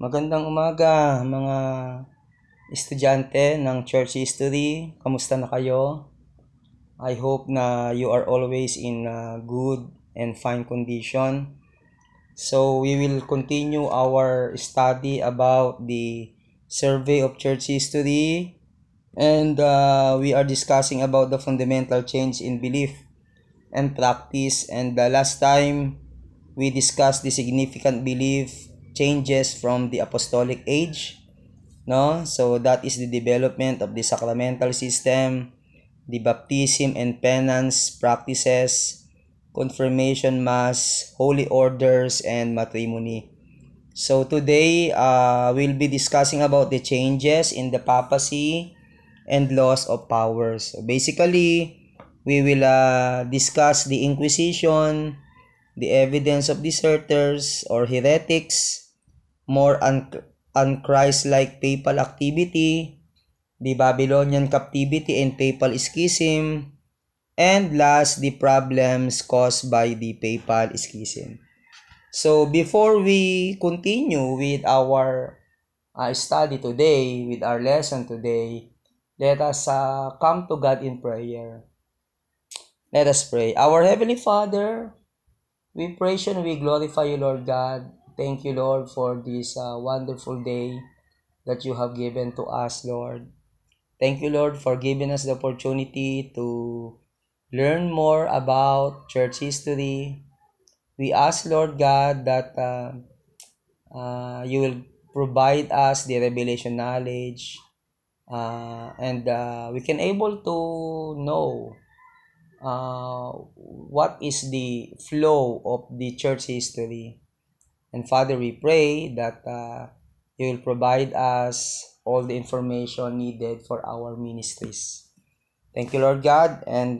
Magandang umaga mga estudyante ng Church History. Kamusta na kayo? I hope na you are always in good and fine condition. So we will continue our study about the survey of church history, and we are discussing about the fundamental change in belief and practice. And last time we discussed the significant belief changes from the apostolic age, no? So that is the development of the sacramental system, the baptism and penance practices, confirmation mass, holy orders, and matrimony. So today we'll be discussing about the changes in the papacy and loss of powers. So basically we will discuss the Inquisition, the evidence of deserters or heretics, more un-Christ-like papal activity, the Babylonian captivity and papal schism, and last, the problems caused by the papal schism. So before we continue with our study today, with our lesson today, let us come to God in prayer. Let us pray. Our Heavenly Father, we praise you and we glorify you, Lord God. Thank you, Lord, for this wonderful day that you have given to us, Lord. Thank you, Lord, for giving us the opportunity to learn more about church history. We ask, Lord God, that you will provide us the revelation knowledge, and we can able to know what is the flow of the church history. And Father, we pray that you will provide us all the information needed for our ministries. Thank you, Lord God, and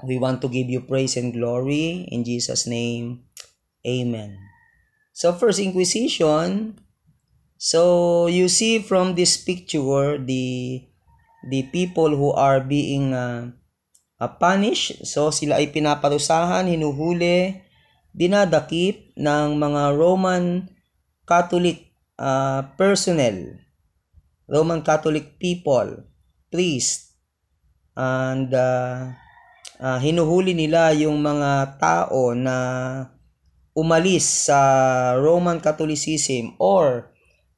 we want to give you praise and glory in Jesus' name. Amen. So first Inquisition. So you see from this picture the people who are being punished. So sila ay pinaparusahan, hinuhuli, dinadakip ng mga Roman Catholic personnel, Roman Catholic people, priest, and hinuhuli nila yung mga tao na umalis sa Roman Catholicism or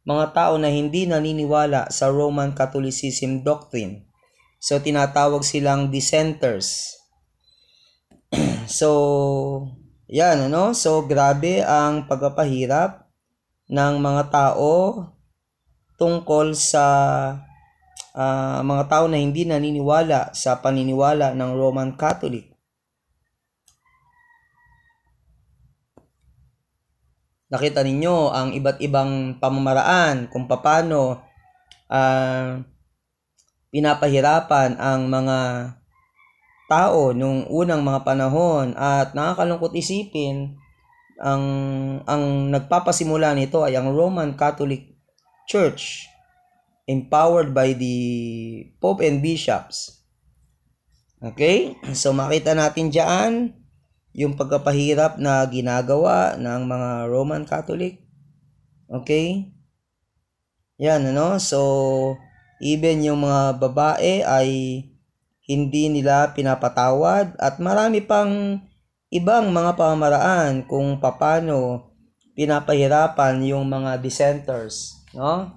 mga tao na hindi naniniwala sa Roman Catholicism doctrine. So tinatawag silang dissenters. So yan, ano? So grabe ang pagpapahirap ng mga tao tungkol sa mga tao na hindi naniniwala sa paniniwala ng Roman Catholic. Nakita ninyo ang iba't ibang pamamaraan kung paano pinapahirapan ang mga tao nung unang mga panahon, at nakakalungkot isipin ang nagpapasimula nito ay ang Roman Catholic Church, empowered by the Pope and Bishops. Okay? So makita natin diyan yung pagpapahirap na ginagawa ng mga Roman Catholic. Okay? Yan, ano? So even yung mga babae ay hindi nila pinapatawad, at marami pang ibang mga pamamaraan kung paano pinapahirapan yung mga dissenters, no?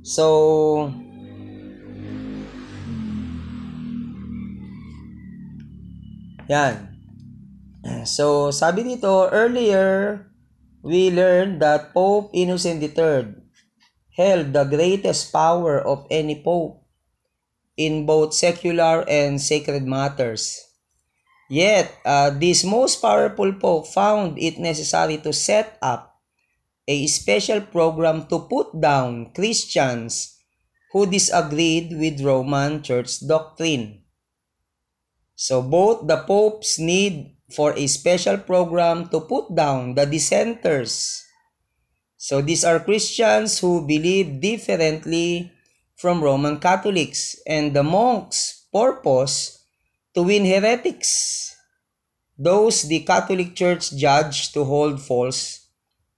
So yan. So sabi dito, earlier we learned that Pope Innocent III held the greatest power of any pope in both secular and sacred matters. Yet, this most powerful pope found it necessary to set up a special program to put down Christians who disagreed with Roman Church doctrine. So both the popes need for a special program to put down the dissenters. So these are Christians who believe differently from Roman Catholics, and the monks' purpose to win heretics, those the Catholic Church judged to hold false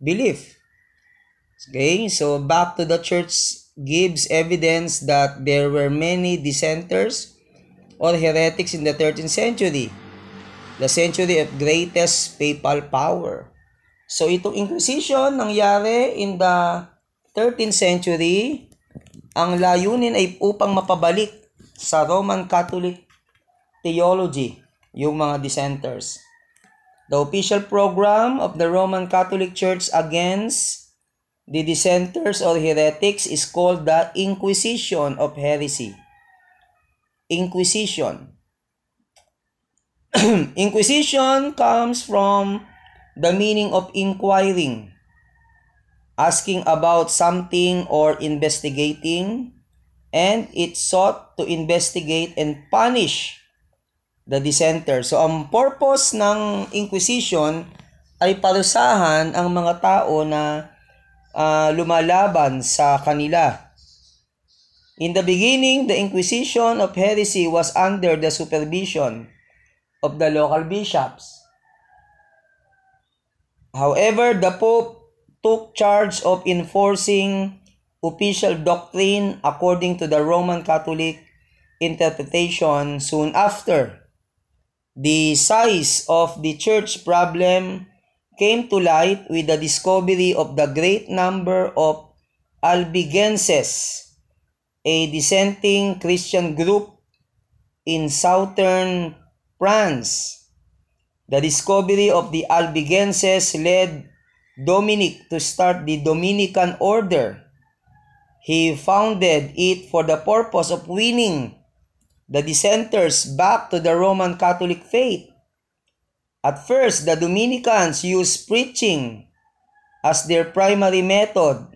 belief. Okay, so back to the church gives evidence that there were many dissenters or heretics in the 13th century, the century of greatest papal power. So itong Inquisition nangyari in the 13th century. Ang layunin ay upang mapabalik sa Roman Catholic theology yung mga dissenters. The official program of the Roman Catholic Church against the dissenters or heretics is called the Inquisition of Heresy. Inquisition. Inquisition comes from the meaning of inquiring, asking about something or investigating, and it sought to investigate and punish the dissenter. So, ang purpose ng Inquisition ay parusahan ang mga tao na lumalaban sa kanila. In the beginning, the Inquisition of Heresy was under the supervision of the local bishops. However, the Pope took charge of enforcing official doctrine according to the Roman Catholic interpretation soon after. The size of the church problem came to light with the discovery of the great number of Albigenses, a dissenting Christian group in southern France. The discovery of the Albigenses led Dominic to start the Dominican order. He founded it for the purpose of winning the dissenters back to the Roman Catholic faith. At first, the Dominicans used preaching as their primary method.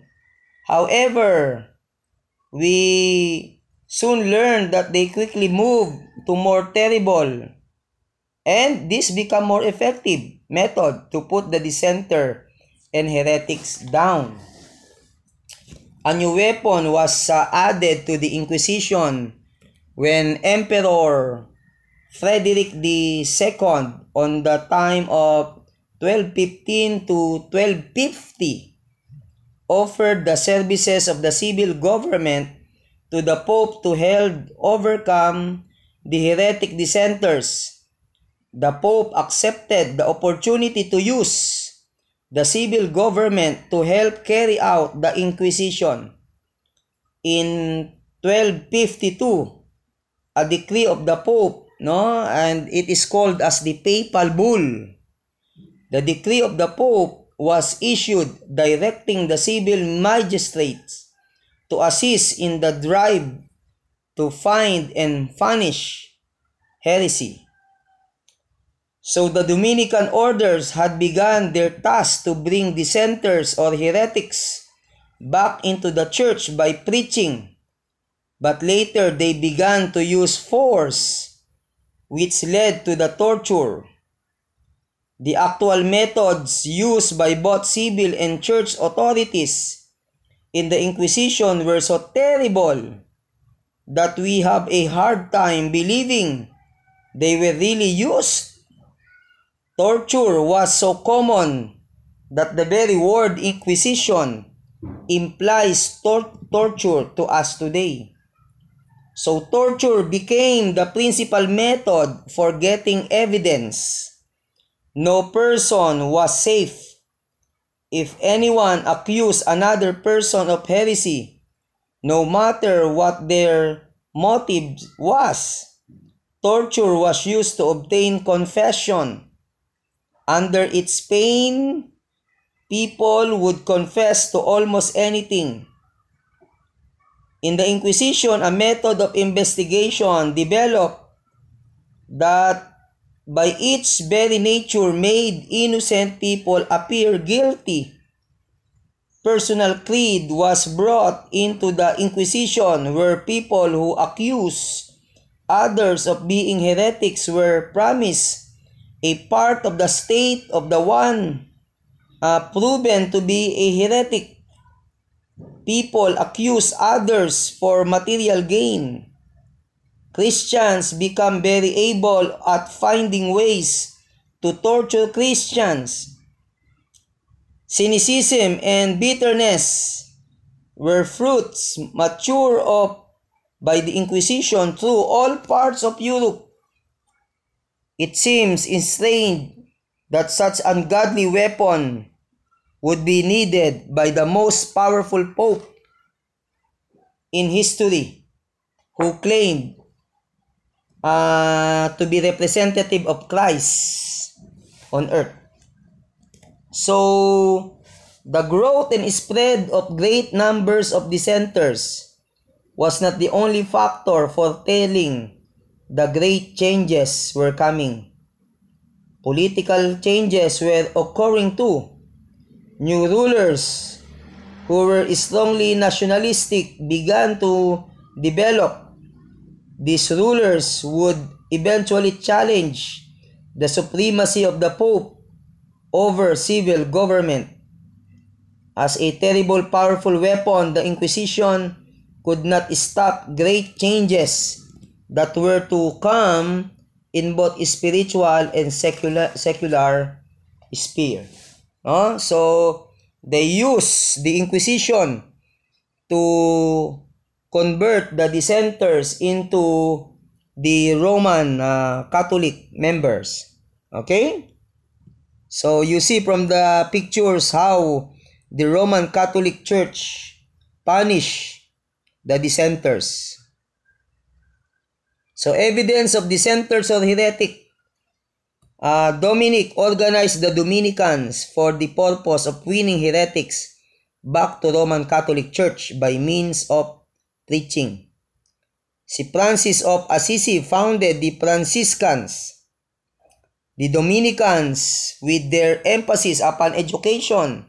However, we soon learned that they quickly moved to more terrible and this became more effective method to put the dissenter and heretics down. A new weapon was added to the Inquisition when Emperor Frederick II on the time of 1215 to 1250 offered the services of the civil government to the Pope to help overcome the heretic dissenters. The Pope accepted the opportunity to use the civil government to help carry out the Inquisition. In 1252, a decree of the Pope, and it is called as the Papal Bull. The decree of the Pope was issued directing the civil magistrates to assist in the drive to find and punish heresy. So the Dominican orders had begun their task to bring dissenters or heretics back into the church by preaching, but later they began to use force, which led to the torture. The actual methods used by both civil and church authorities in the Inquisition were so terrible that we have a hard time believing they were really used. Torture was so common that the very word Inquisition implies torture to us today. So torture became the principal method for getting evidence. No person was safe. If anyone accused another person of heresy, no matter what their motive was, torture was used to obtain confession. Under its pain, people would confess to almost anything. In the Inquisition, a method of investigation developed that by its very nature made innocent people appear guilty. Personal creed was brought into the Inquisition where people who accused others of being heretics were promised a part of the state of the one proven to be a heretic. People accuse others for material gain. Christians become very able at finding ways to torture Christians. cynicism and bitterness were fruits matured by the Inquisition through all parts of Europe. It seems strange that such ungodly weapon would be needed by the most powerful pope in history, who claimed to be representative of Christ on earth. So, the growth and spread of great numbers of dissenters was not the only factor foretelling the great changes were coming. Political changes were occurring too. New rulers who were strongly nationalistic began to develop. These rulers would eventually challenge the supremacy of the Pope over civil government. As a terrible, powerful weapon, the Inquisition could not stop great changes that were to come in both spiritual and secular sphere. So, they used the Inquisition to convert the dissenters into the Roman Catholic members. Okay? So, you see from the pictures how the Roman Catholic Church punished the dissenters. So, evidence of dissenters or heretic. Dominic organized the Dominicans for the purpose of winning heretics back to Roman Catholic Church by means of preaching. Si Francis of Assisi founded the Franciscans. The Dominicans, with their emphasis upon education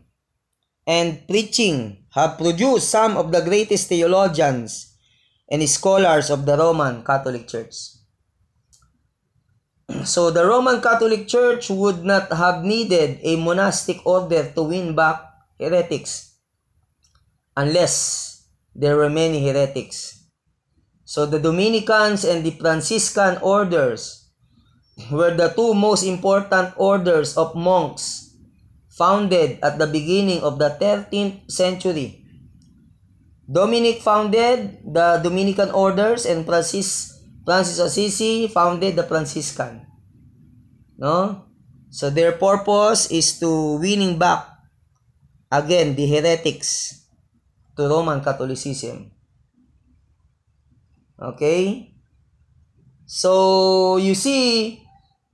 and preaching, have produced some of the greatest theologians and scholars of the Roman Catholic Church. So the Roman Catholic Church would not have needed a monastic order to win back heretics unless there were many heretics. So the Dominicans and the Franciscan orders were the two most important orders of monks founded at the beginning of the 13th century. Dominic founded the Dominican orders and Francis Assisi founded the Franciscan. No? So their purpose is to winning back again the heretics to Roman Catholicism. Okay? So you see,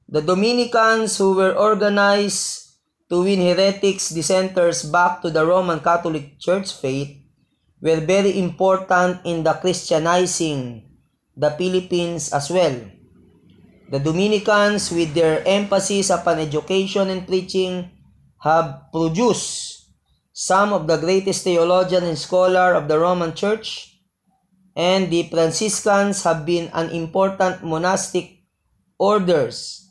the Dominicans who were organized to win heretics, dissenters back to the Roman Catholic Church faith were very important in the Christianizing the Philippines as well. The Dominicans, with their emphasis upon education and preaching, have produced some of the greatest theologians and scholars of the Roman Church, and the Franciscans have been an important monastic orders.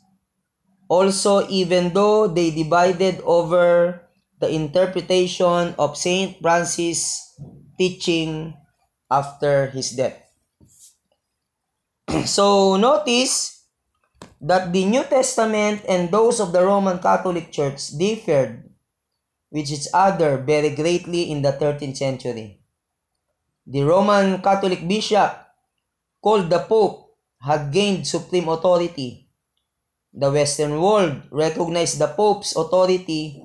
Also, even though they divided over the interpretation of Saint Francis' teaching after his death. So, notice that the New Testament and those of the Roman Catholic Church differed with each other very greatly in the 13th century. The Roman Catholic bishop, called the Pope, had gained supreme authority. The Western world recognized the Pope's authority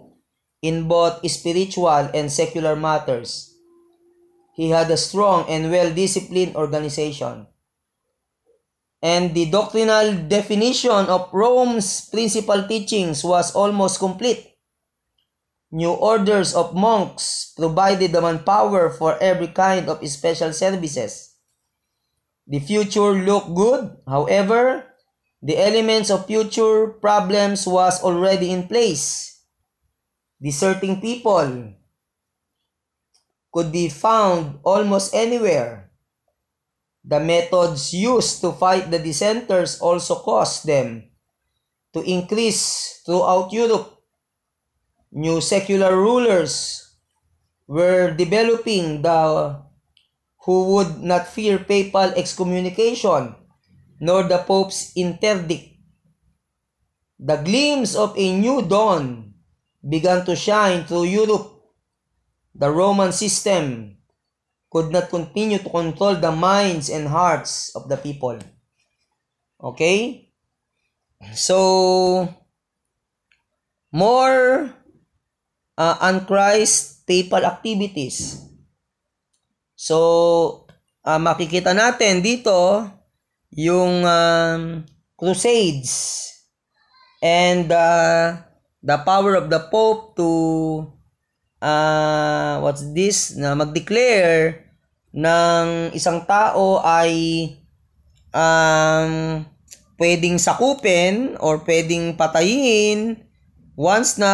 in both spiritual and secular matters. He had a strong and well-disciplined organization. And the doctrinal definition of Rome's principal teachings was almost complete. New orders of monks provided the manpower for every kind of special services. The future looked good. However, the elements of future problems was already in place. Deserting people could be found almost anywhere. The methods used to fight the dissenters also caused them to increase throughout Europe. New secular rulers were developing who would not fear papal excommunication nor the Pope's interdict. The glimpse of a new dawn began to shine through Europe. The Roman system could not continue to control the minds and hearts of the people. Okay? So, more Antichrist papal activities. So, makikita natin dito yung crusades and the power of the Pope to na mag-declare ng isang tao ay pwedeng sakupin or pwedeng patayin once na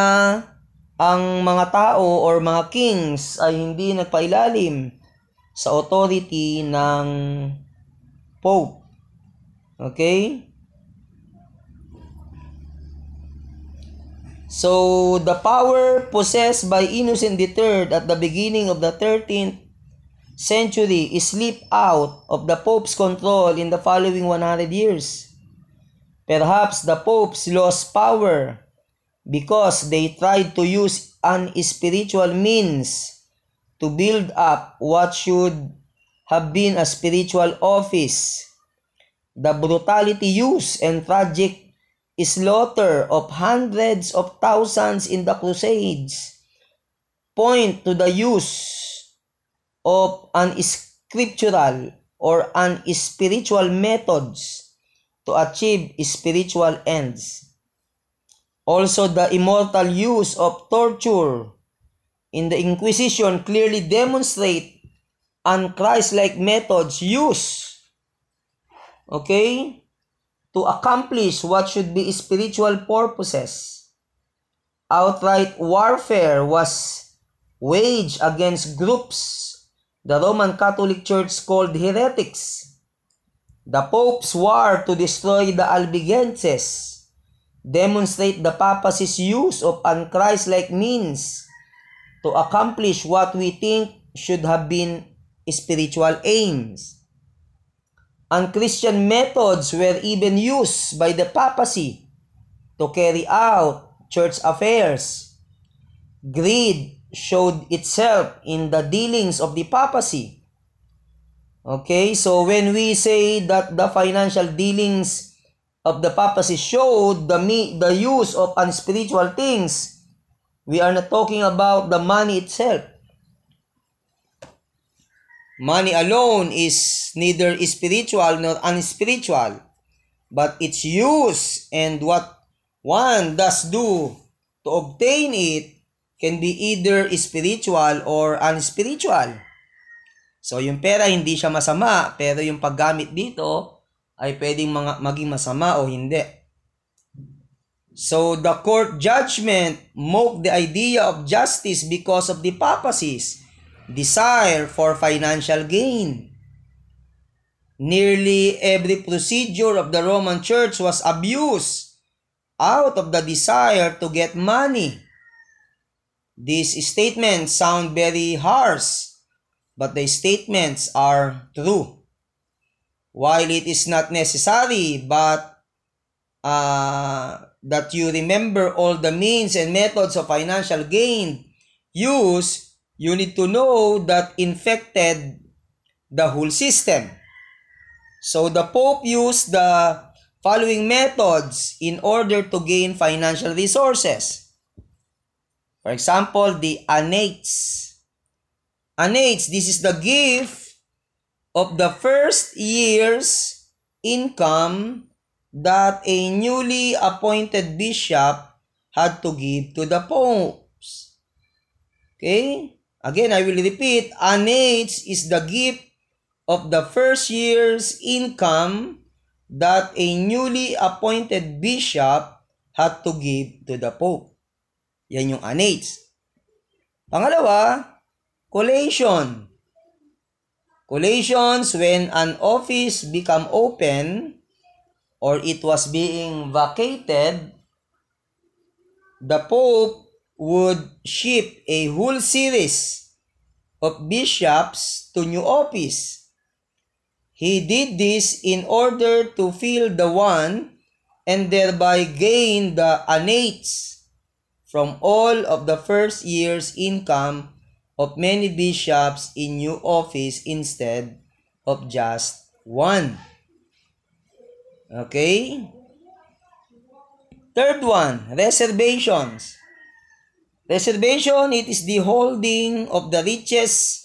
ang mga tao or mga kings ay hindi nagpailalim sa authority ng Pope. Okay? So, the power possessed by Innocent III at the beginning of the 13th century is slipped out of the Pope's control in the following 100 years. Perhaps the popes lost power because they tried to use unspiritual means to build up what should have been a spiritual office. The brutality used and tragic slaughter of hundreds of thousands in the Crusades point to the use of unscriptural or unspiritual methods to achieve spiritual ends. Also, the immortal use of torture in the Inquisition clearly demonstrate un-Christ-like methods used, okay, to accomplish what should be spiritual purposes. Outright warfare was waged against groups the Roman Catholic Church called heretics. The Pope's war to destroy the Albigenses demonstrate the papacy's use of un-Christ-like means to accomplish what we think should have been spiritual aims. Unchristian methods were even used by the papacy to carry out church affairs. Greed showed itself in the dealings of the papacy. Okay, so when we say that the financial dealings of the papacy showed the use of unspiritual things, we are not talking about the money itself. Money alone is neither spiritual nor unspiritual, but its use and what one does do to obtain it can be either spiritual or unspiritual. So, yung pera hindi siya masama, pero yung paggamit dito ay pwedeng maging masama o hindi. So, the court judgment mocked the idea of justice because of the papacy's desire for financial gain. Nearly every procedure of the Roman Church was abused out of the desire to get money. These statements sound very harsh, but the statements are true. While it is not necessary but that you remember all the means and methods of financial gain used, you need to know that infected the whole system. So the Pope used the following methods in order to gain financial resources. For example, the annates. Annates, this is the gift of the first year's income that a newly appointed bishop had to give to the popes. Okay? Again, I will repeat, annates is the gift of the first year's income that a newly appointed bishop had to give to the Pope. Yan yung annates. Pangalawa, collation. Collations, when an office become open or it was being vacated, the Pope would ship a whole series of bishops to new office. He did this in order to fill the one and thereby gain the annates from all of the first year's income of many bishops in new office instead of just one. Okay? Third one, reservations. Reservation, it is the holding of the richest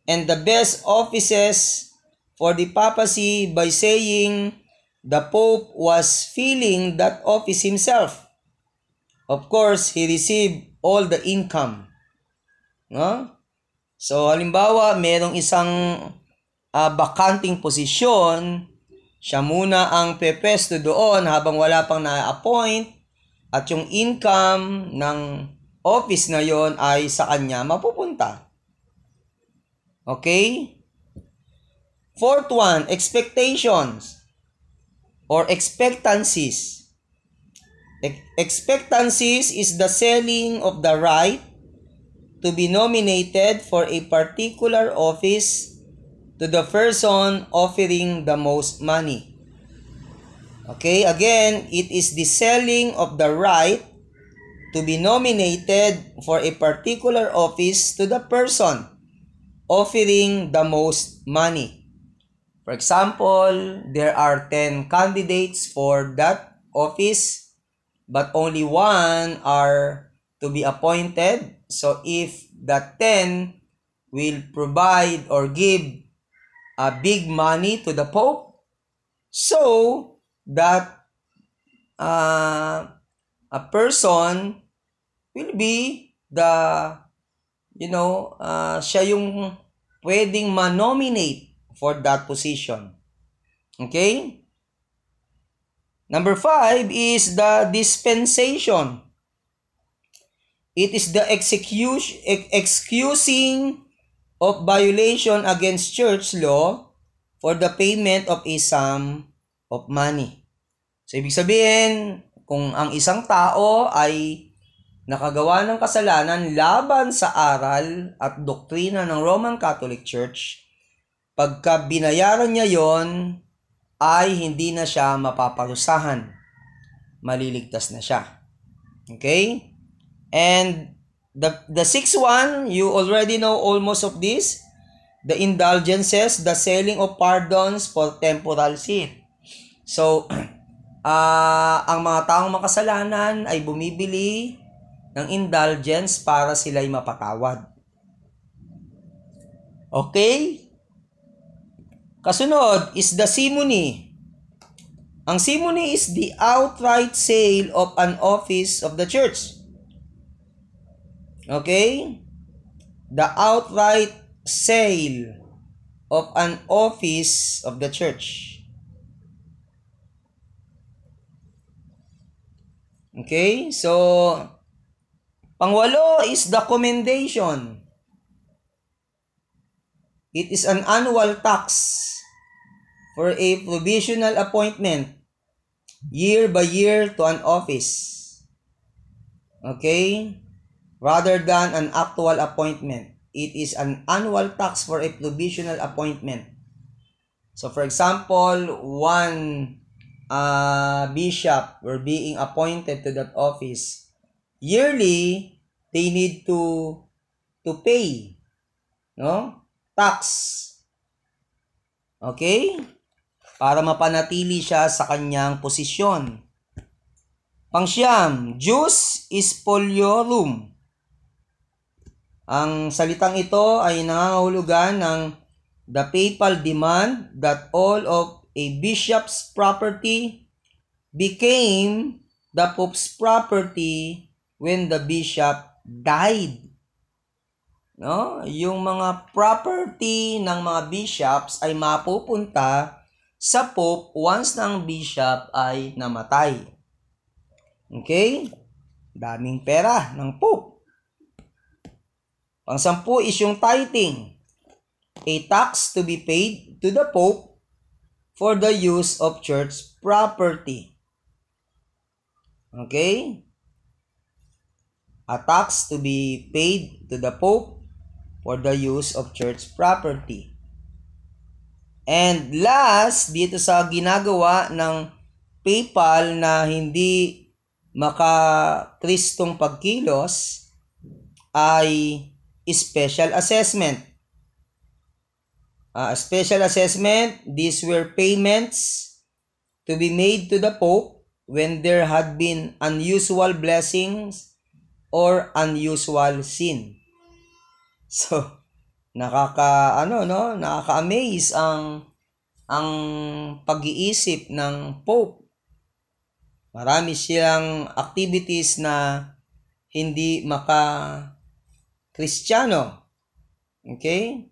and the best offices for the papacy by saying the Pope was filling that office himself. Of course, he received all the income. No? So, halimbawa, merong isang bakanting posisyon, siya muna ang pepesto doon habang wala pang na-appoint at yung income ng office na yon ay sa kanya mapupunta. Okay? Fourth one, expectations or expectancies. Expectancies is the selling of the right to be nominated for a particular office to the person offering the most money. Okay, again, it is the selling of the right to be nominated for a particular office to the person offering the most money. For example, there are 10 candidates for that office, but only one are to be appointed. So if the 10 will provide or give a big money to the Pope, so that a person will be the, siya yung pwedeng ma-nominate for that position. Okay? Number 5 is the dispensation. It is the excusing of violation against church law for the payment of a sum of money. So, ibig sabihin, kung ang isang tao ay nakagawa ng kasalanan laban sa aral at doktrina ng Roman Catholic Church, pagka binayaran niya yon, ay hindi na siya mapaparusahan. Maliligtas na siya. Okay? And the sixth one, you already know almost of this. The indulgences, the selling of pardons for temporal sin. So, ang mga taong makasalanan ay bumibili ng indulgence para sila'y mapatawad. Okay? Kasunod is the simony. Ang simony is the outright sale of an office of the church. Okay? The outright sale of an office of the church. Okay? So, pangwalo is the commendation. It is an annual tax for a provisional appointment year by year to an office. Okay? Rather than an actual appointment. It is an annual tax for a provisional appointment. So for example, one bishop were being appointed to that office. Yearly, they need to pay, no? Tax. Okay? Para mapanatili siya sa kanyang posisyon. Pangsyam, jus spoliorum. Ang salitang ito ay nangangahulugan ng the papal demand that all of a bishop's property became the Pope's property when the bishop died. No? Yung mga property ng mga bishops ay mapupunta sa Pope once ng bishop ay namatay. Okay? Daming pera ng Pope. Pang-sampu is yung tithing, a tax to be paid to the Pope for the use of church property. Okay? A tax to be paid to the Pope for the use of church property. And last, dito sa ginagawa ng PayPal na hindi makakristong pagkilos ay special assessment. Special assessment, these were payments to be made to the Pope when there had been unusual blessings or unusual sin. So, nakaka-amaze ang pag-iisip ng Pope. Marami silang activities na hindi maka-Kristiyano. Okay?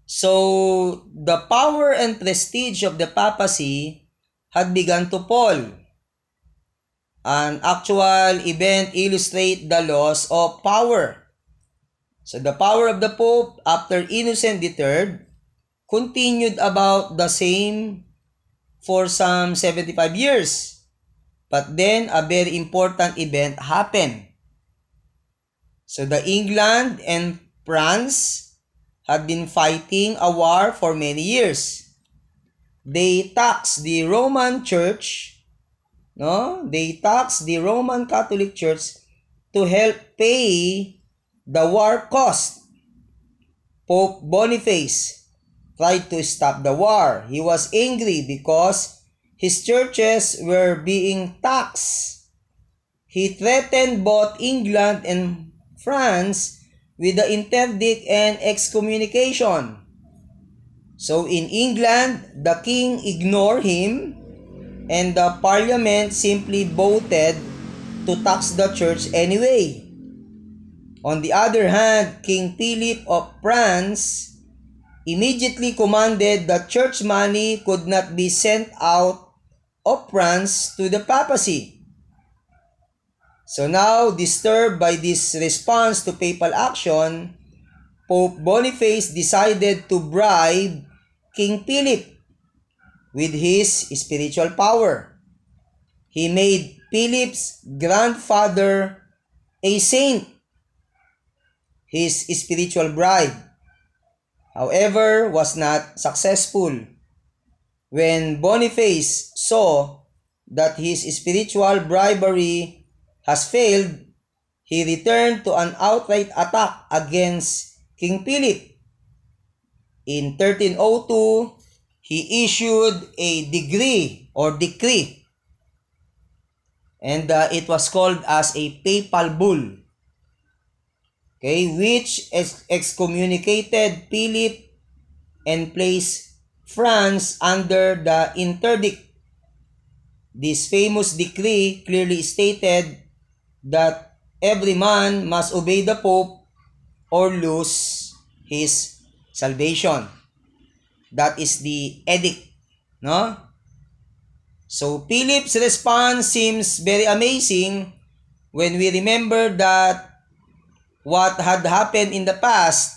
So, the power and prestige of the papacy had begun to fall. An actual event illustrates the loss of power. So, the power of the Pope after Innocent III continued about the same for some 75 years. But then, a very important event happened. So, the England and France had been fighting a war for many years. They taxed the Roman Church, They taxed the Roman Catholic Church to help pay the war cost. Pope Boniface tried to stop the war. He was angry because his churches were being taxed. He threatened both England and France with the interdict and excommunication. So in England, the king ignored him and the parliament simply voted to tax the church anyway. On the other hand, King Philip of France immediately commanded that church money could not be sent out of France to the papacy. So now, disturbed by this response to papal action, Pope Boniface decided to bribe King Philip with his spiritual power. He made Philip's grandfather a saint, his spiritual bribe, however, was not successful. When Boniface saw that his spiritual bribery has failed, he returned to an outright attack against King Philip. In 1302, he issued a decree, and it was called as a papal bull, which excommunicated Philip and placed France under the interdict. This famous decree clearly stated that every man must obey the Pope or lose his salvation. That is the edict, So Philip's response seems very amazing when we remember that what had happened in the past.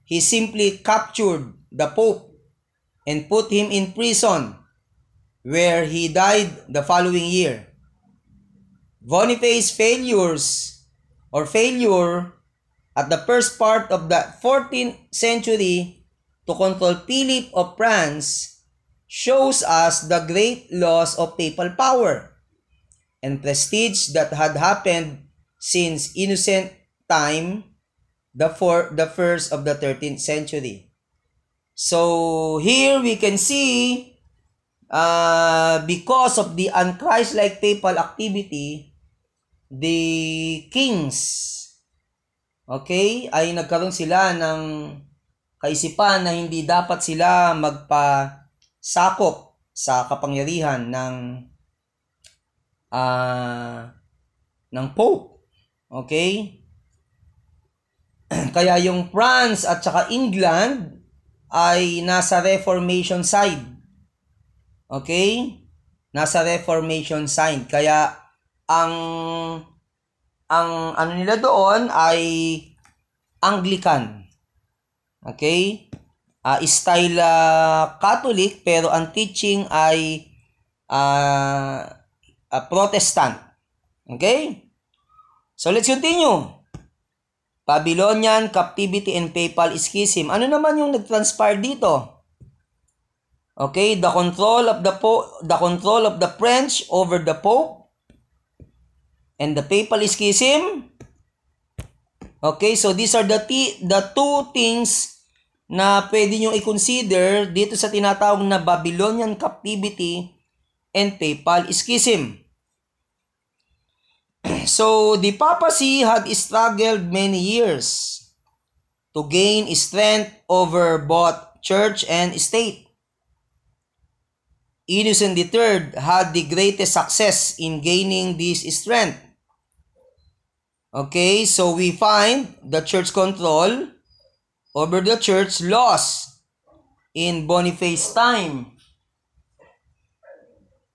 He simply captured the Pope and put him in prison, where he died the following year. Boniface's failure at the first part of the 14th century to control Philip of France shows us the great loss of papal power and prestige that had happened since Innocent time, the first of the 13th century. So here we can see, because of the unchristlike papal activity, the kings, ay nagkaroon sila ng kaisipan na hindi dapat sila magpasakop sa kapangyarihan ng Pope. Kaya yung France at saka England ay nasa Reformation side. Nasa Reformation side. Kaya ang ano nila doon ay Anglican. Style Catholic, pero ang teaching ay Protestant. So let's continue. Babylonian captivity and papal schism. Ano naman yung nag-transpire dito? Okay, the control of the French over the Pope and the papal schism. Okay, so these are the two things na pwede nyo i-consider dito sa tinatawag na Babylonian captivity and papal schism. So the papacy had struggled many years to gain strength over both church and state. Innocent III had the greatest success in gaining this strength. Okay, so we find the church control over the church lost in Boniface's time.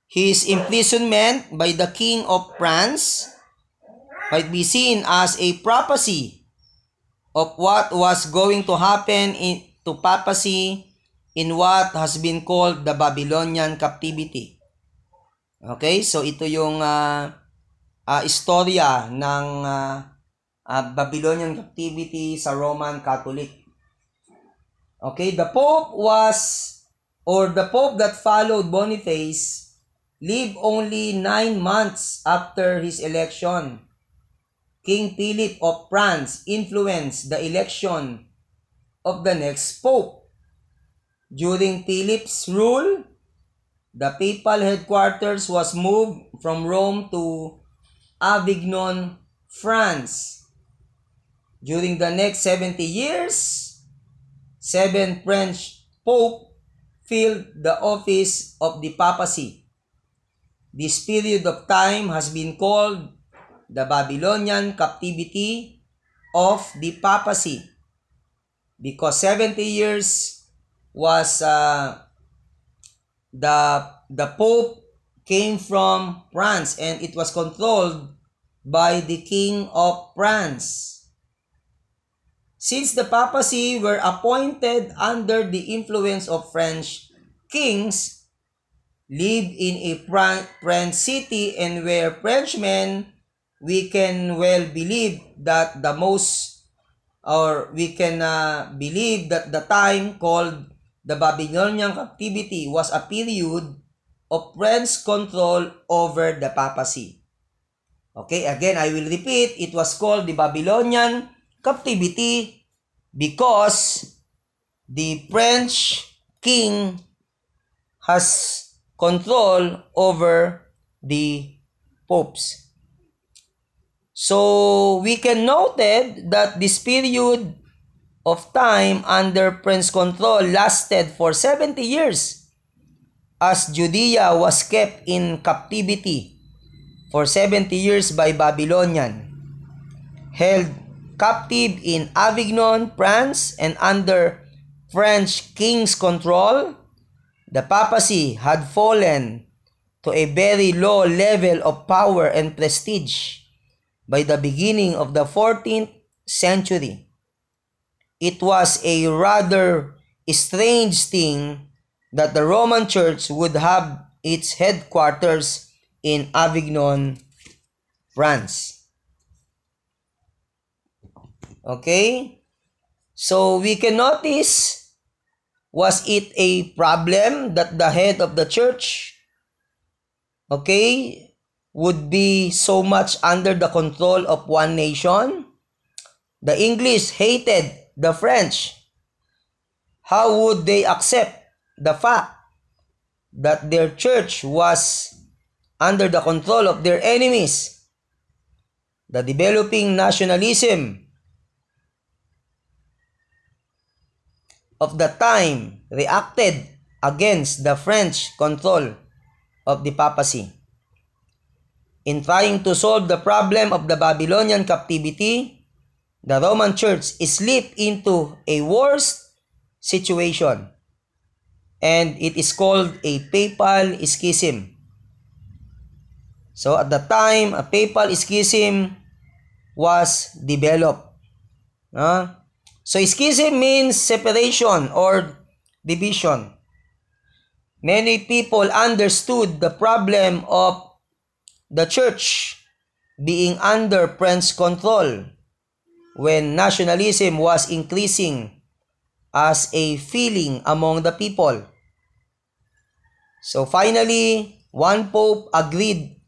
His imprisonment by the King of France might be seen as a prophecy of what was going to happen to papacy in what has been called the Babylonian captivity. Okay, so ito yung istorya ng Babylonian captivity sa Roman Catholic. Okay, the Pope that followed Boniface lived only 9 months after his election. King Philip of France influenced the election of the next Pope. During Philip's rule, the papal headquarters was moved from Rome to Avignon, France. During the next 70 years, 7 French popes filled the office of the papacy. This period of time has been called the Babylonian captivity of the papacy because 70 years was the Pope came from France and it was controlled by the King of France. Since the papacy were appointed under the influence of French kings, lived in a French city and were Frenchmen, we can well believe that believe that the time called the Babylonian captivity was a period of French control over the papacy. Okay, again, I will repeat, it was called the Babylonian captivity because the French king has control over the popes. So, we can note that this period of time under French control lasted for 70 years as Judea was kept in captivity for 70 years by Babylonian, held captive in Avignon, France, and under French king's control. The papacy had fallen to a very low level of power and prestige by the beginning of the 14th century. It was a rather strange thing that the Roman Church would have its headquarters in Avignon, France. Okay? So we can notice, was it a problem that the head of the church, okay, would be so much under the control of one nation? The English hated the French. How would they accept the fact that their church was under the control of their enemies? The developing nationalism of the time reacted against the French control of the papacy. In trying to solve the problem of the Babylonian captivity, the Roman Church slipped into a worse situation, and it is called a papal schism. So at the time, a papal schism was developed. So schism means separation or division. Many people understood the problem of the church being under French control when nationalism was increasing as a feeling among the people. So finally, one pope agreed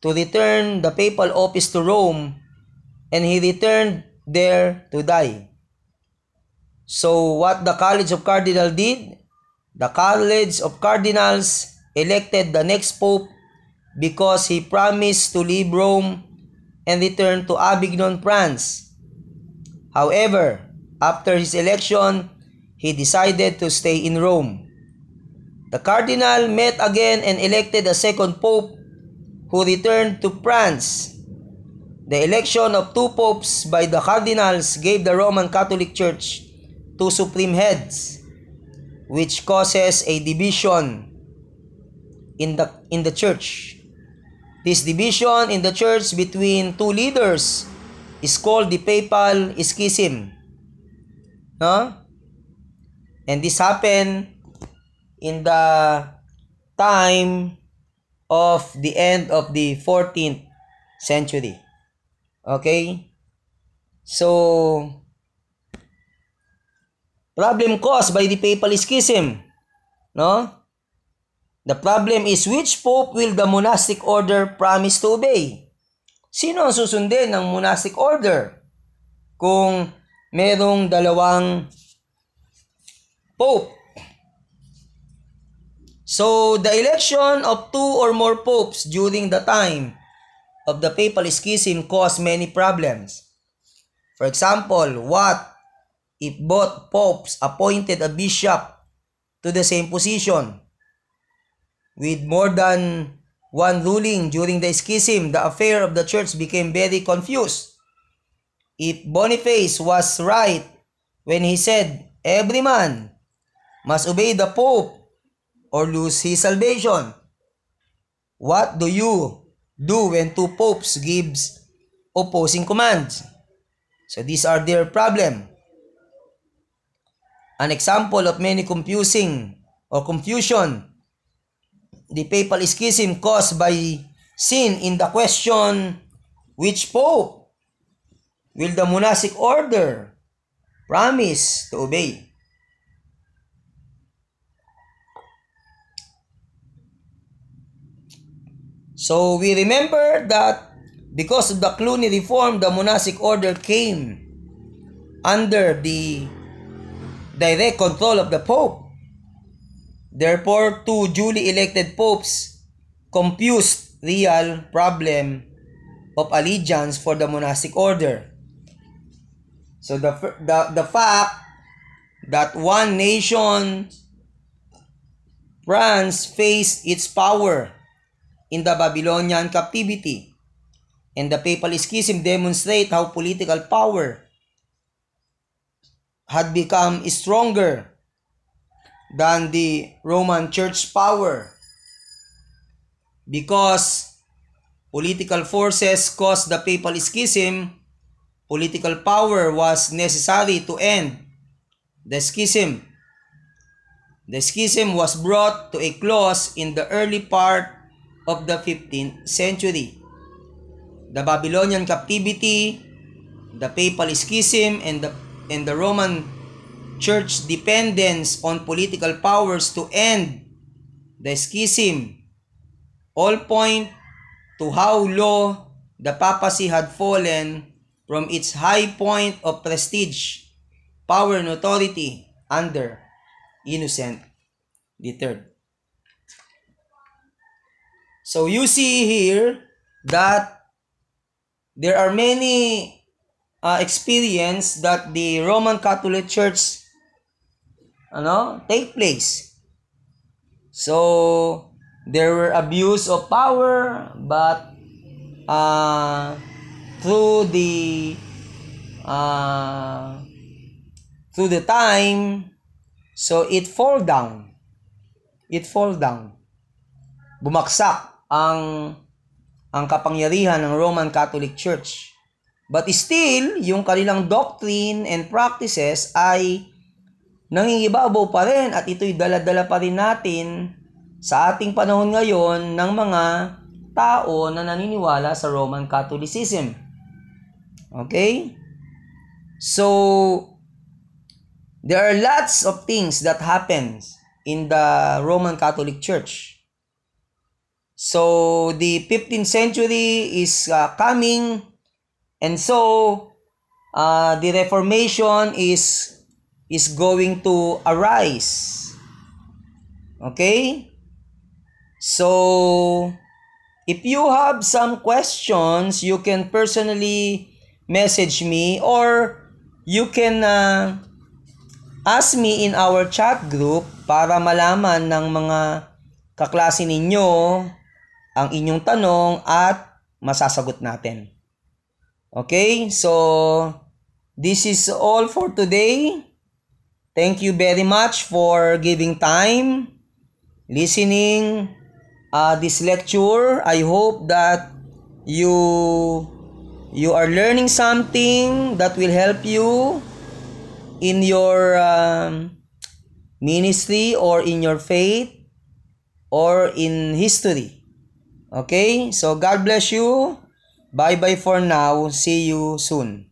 to return the papal office to Rome, and he returned there to die. So what the College of Cardinals did? The College of Cardinals elected the next pope because he promised to leave Rome and return to Avignon, France. However, after his election, he decided to stay in Rome. The cardinal met again and elected a second pope who returned to France. The election of two popes by the cardinals gave the Roman Catholic Church two supreme heads, which causes a division in the church. This division in the church between two leaders is called the Papal Schism. No? And this happened in the time of the end of the 14th century. Okay? So, problem caused by the Papal Schism. No? The problem is, which pope will the monastic order promise to obey? Sino ang susundin ng monastic order? Kung merong dalawang pope. So, the election of two or more popes during the time of the Papal Schism caused many problems. For example, what if both popes appointed a bishop to the same position? With more than one ruling during the schism, the affair of the church became very confused. If Boniface was right when he said, every man must obey the Pope or lose his salvation, what do you do when two popes gives opposing commands? So these are their problem. An example of many confusion, the Papal Schism caused by sin in the question, which pope will the monastic order promise to obey? So we remember that because of the Cluny reform, the monastic order came under the direct control of the Pope. Therefore, two duly elected popes confused real problem of allegiance for the monastic order. So the fact that one nation, France, faced its power in the Babylonian captivity, and the Papal Schism demonstrate how political power had become stronger than the Roman Church power, because political forces caused the Papal Schism. Political power was necessary to end the schism. The schism was brought to a close in the early part of the 15th century. The Babylonian captivity, the Papal Schism, and the Roman Church dependence on political powers to end the schism all point to how low the papacy had fallen from its high point of prestige, power, and authority under Innocent III. So you see here that there are many experience that the Roman Catholic Church take place. So there were abuse of power, but through the time, so it fall down. Bumagsak ang kapangyarihan ng Roman Catholic Church. But still, yung kanilang doctrine and practices ay nangingibabaw pa rin, at ito'y dala-dala pa rin natin sa ating panahon ngayon ng mga tao na naniniwala sa Roman Catholicism. Okay? So, there are lots of things that happens in the Roman Catholic Church. So the 15th century is coming, and so the Reformation is going to arise. Okay? So if you have some questions, you can personally message me, or you can ask me in our chat group para malaman ng mga kaklase ninyo ang inyong tanong at masasagot natin. Okay? So this is all for today. Thank you very much for giving time, listening this lecture. I hope that you are learning something that will help you in your ministry, or in your faith, or in history. Okay? So God bless you. Bye-bye for now. See you soon.